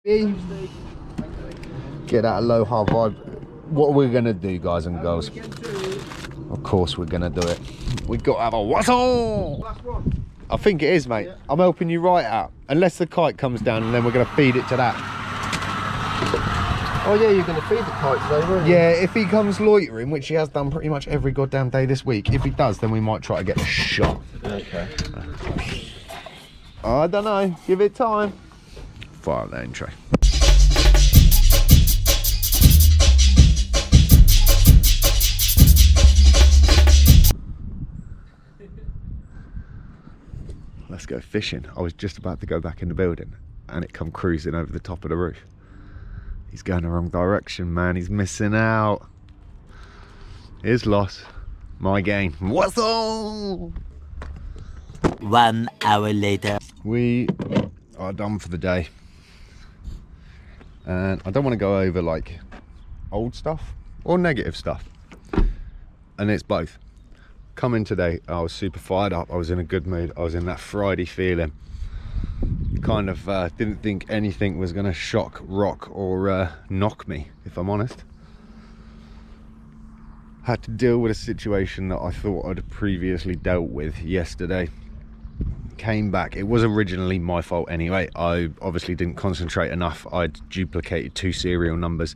Get that low high vibe. What we're gonna do, guys and girls, of course we're gonna do it. We got to have a whistle. I think it is, mate. I'm helping you right out, unless the kite comes down, and then we're gonna feed it to that. Oh yeah, you're gonna feed the kite today, weren't you? Yeah, if he comes loitering, which he has done pretty much every goddamn day this week, if he does, then we might try to get a shot. Okay. I don't know, give it time. Fire the intro. Let's go fishing. I was just about to go back in the building and it come cruising over the top of the roof. He's going the wrong direction, man. He's missing out. His loss, my gain. What's on? 1 hour later. We are done for the day. And I don't want to go over like old stuff or negative stuff. And it's both. Coming today, I was super fired up. I was in a good mood. I was in that Friday feeling. Kind of didn't think anything was going to shock, rock or knock me, if I'm honest. Had to deal with a situation that I thought I'd previously dealt with yesterday. Came back. It was originally my fault anyway. I obviously didn't concentrate enough. I'd duplicated 2 serial numbers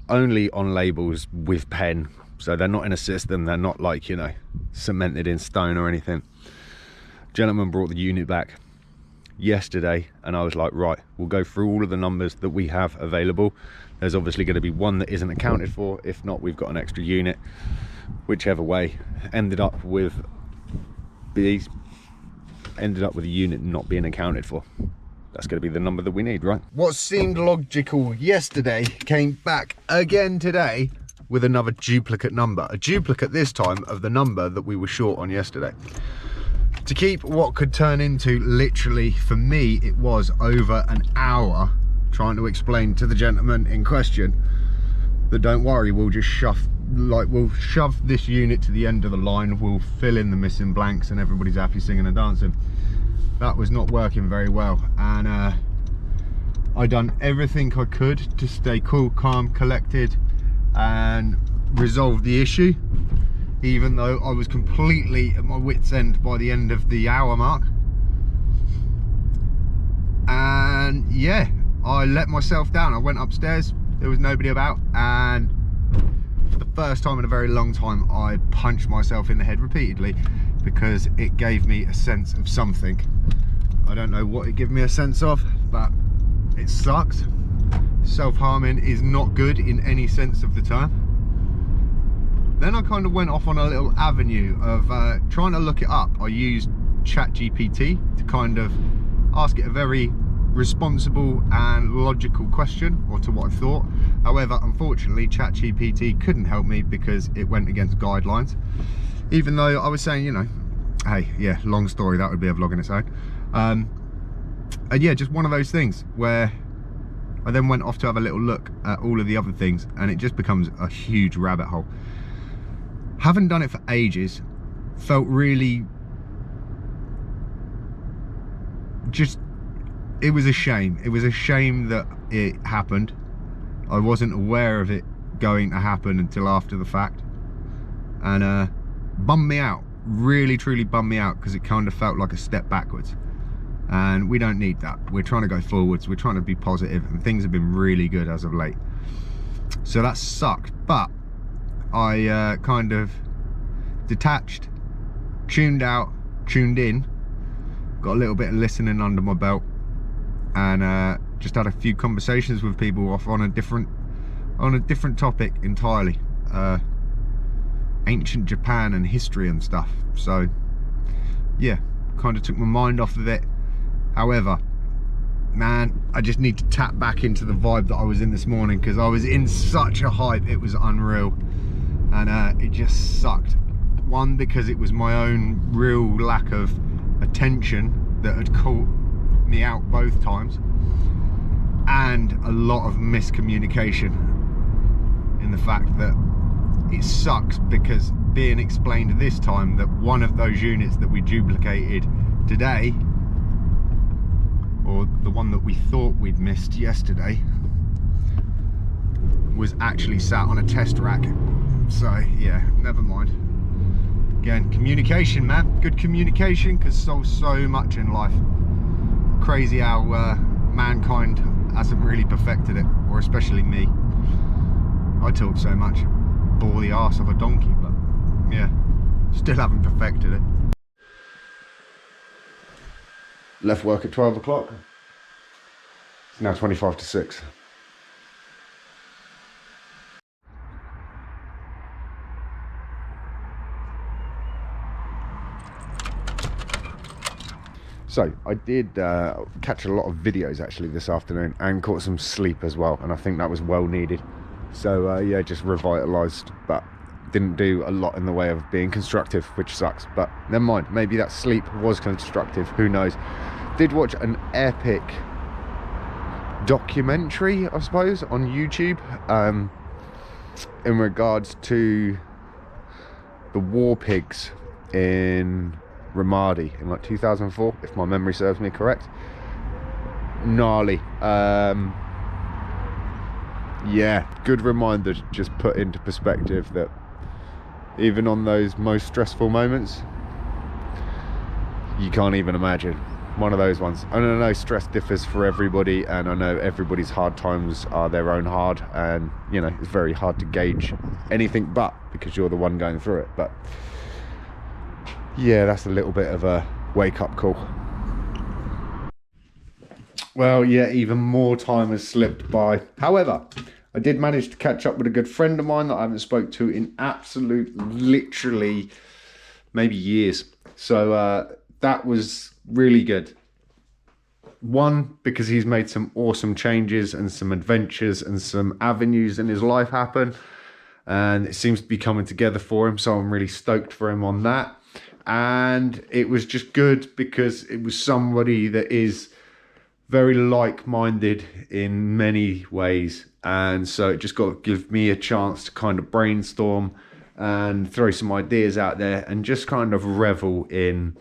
only on labels with pen. So they're not in a system, they're not like, you know, cemented in stone or anything. Gentleman brought the unit back yesterday and I was like, right, we'll go through all of the numbers that we have available. There's obviously going to be one that isn't accounted for. If not, we've got an extra unit. Whichever way, ended up with a unit not being accounted for. That's going to be the number that we need, right? What seemed logical yesterday came back again today with another duplicate number. A duplicate this time of the number that we were short on yesterday. To keep what could turn into, literally, for me, it was over an hour trying to explain to the gentleman in question that don't worry, we'll just shove this unit to the end of the line, we'll fill in the missing blanks and everybody's happy singing and dancing. That was not working very well, and I done everything I could to stay cool, calm, collected and resolve the issue, even though I was completely at my wit's end by the end of the hour mark. And yeah, I let myself down. I went upstairs, there was nobody about, and for the first time in a very long time I punched myself in the head repeatedly because it gave me a sense of something. I don't know what it gave me a sense of, but it sucks. Self-harming is not good in any sense of the term. Then I kind of went off on a little avenue of trying to look it up. I used ChatGPT to kind of ask it a very responsible and logical question, or to what I thought. However, unfortunately, ChatGPT couldn't help me because it went against guidelines. Even though I was saying, you know, hey, yeah, long story, that would be a vlog in its own. And yeah, just one of those things where I then went off to have a little look at all of the other things, and it just becomes a huge rabbit hole. Haven't done it for ages, felt really just, it was a shame. It was a shame that it happened. I wasn't aware of it going to happen until after the fact, and bummed me out, really truly bummed me out, because it kind of felt like a step backwards. And we don't need that. We're trying to go forwards, we're trying to be positive, and things have been really good as of late. So that sucked, but I kind of detached, tuned out, tuned in, got a little bit of listening under my belt, and just had a few conversations with people off on a different topic entirely. Ancient Japan and history and stuff. So yeah, kind of took my mind off of it. However, man, I just need to tap back into the vibe that I was in this morning, because I was in such a hype, it was unreal. And it just sucked. One, because it was my own real lack of attention that had caught me out both times, and a lot of miscommunication in the fact that it sucks, because being explained this time that one of those units that we duplicated today or the one that we thought we'd missed yesterday, was actually sat on a test rack. So yeah, never mind. Again, communication, man. Good communication can solve so much in life. Crazy how mankind hasn't really perfected it, or especially me. I talk so much, bore the arse of a donkey, but yeah, still haven't perfected it. Left work at 12 o'clock. It's now 25 to 6. So I did catch a lot of videos actually this afternoon and caught some sleep as well, and I think that was well needed. So yeah, just revitalized, but didn't do a lot in the way of being constructive, which sucks, but never mind. Maybe that sleep was constructive, who knows. Did watch an epic documentary, I suppose, on YouTube in regards to the WARPIGS in Ramadi in like 2004, if my memory serves me correct. Gnarly. Yeah, good reminder to just put into perspective that even on those most stressful moments, you can't even imagine. One of those ones. And I know stress differs for everybody, and I know everybody's hard times are their own hard, and you know, it's very hard to gauge anything but because you're the one going through it. But yeah, that's a little bit of a wake-up call. Well, yeah, even more time has slipped by. However, I did manage to catch up with a good friend of mine that I haven't spoke to in literally maybe years. So that was really good. One, because he's made some awesome changes and some adventures and some avenues in his life happen, and it seems to be coming together for him, so I'm really stoked for him on that. And it was just good because it was somebody that is very like-minded in many ways, and so it just got to give me a chance to kind of brainstorm and throw some ideas out there and just kind of revel in,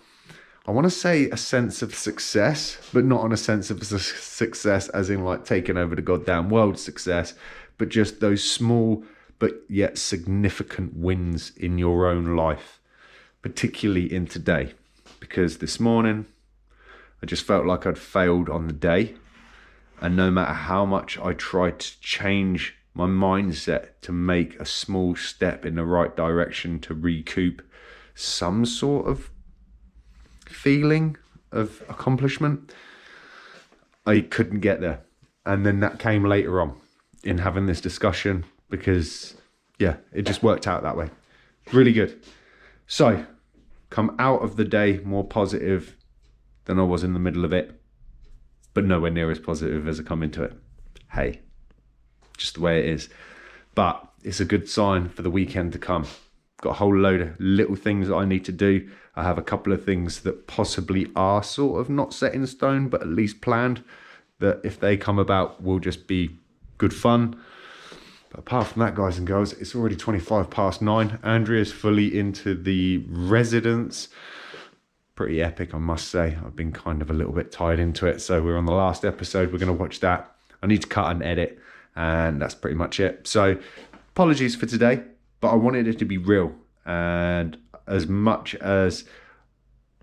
I want to say, a sense of success, but not on a sense of success as in like taking over the goddamn world success, but just those small but yet significant wins in your own life, particularly in today. Because this morning I just felt like I'd failed on the day, and no matter how much I tried to change my mindset to make a small step in the right direction to recoup some sort of feeling of accomplishment, I couldn't get there. And then that came later on in having this discussion, because yeah, it just worked out that way. Really good. So come out of the day more positive than I was in the middle of it, but nowhere near as positive as I come into it. Hey, just the way it is. But it's a good sign for the weekend to come. Got a whole load of little things that I need to do. I have a couple of things that possibly are sort of not set in stone, but at least planned, that if they come about will just be good fun. But apart from that, guys and girls, it's already 9:25. Andrea's fully into the residence. Pretty epic, I must say. I've been kind of a little bit tied into it. So we're on the last episode. We're going to watch that. I need to cut and edit, and that's pretty much it. So apologies for today, but I wanted it to be real. And as much as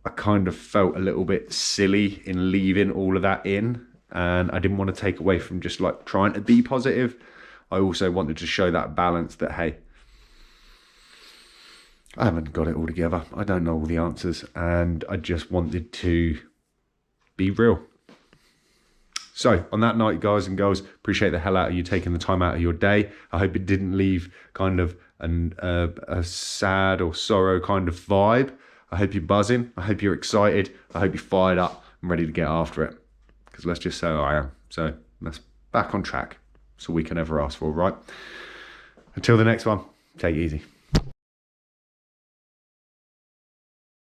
I kind of felt a little bit silly in leaving all of that in, and I didn't want to take away from just like trying to be positive, I also wanted to show that balance that, hey, I haven't got it all together. I don't know all the answers, and I just wanted to be real. So on that night, guys and girls, appreciate the hell out of you taking the time out of your day. I hope it didn't leave kind of a sad or sorrow kind of vibe. I hope you're buzzing. I hope you're excited. I hope you're fired up and ready to get after it. Because let's just say I am. So let's back on track. That's all we can ever ask for, right? Until the next one, take it easy.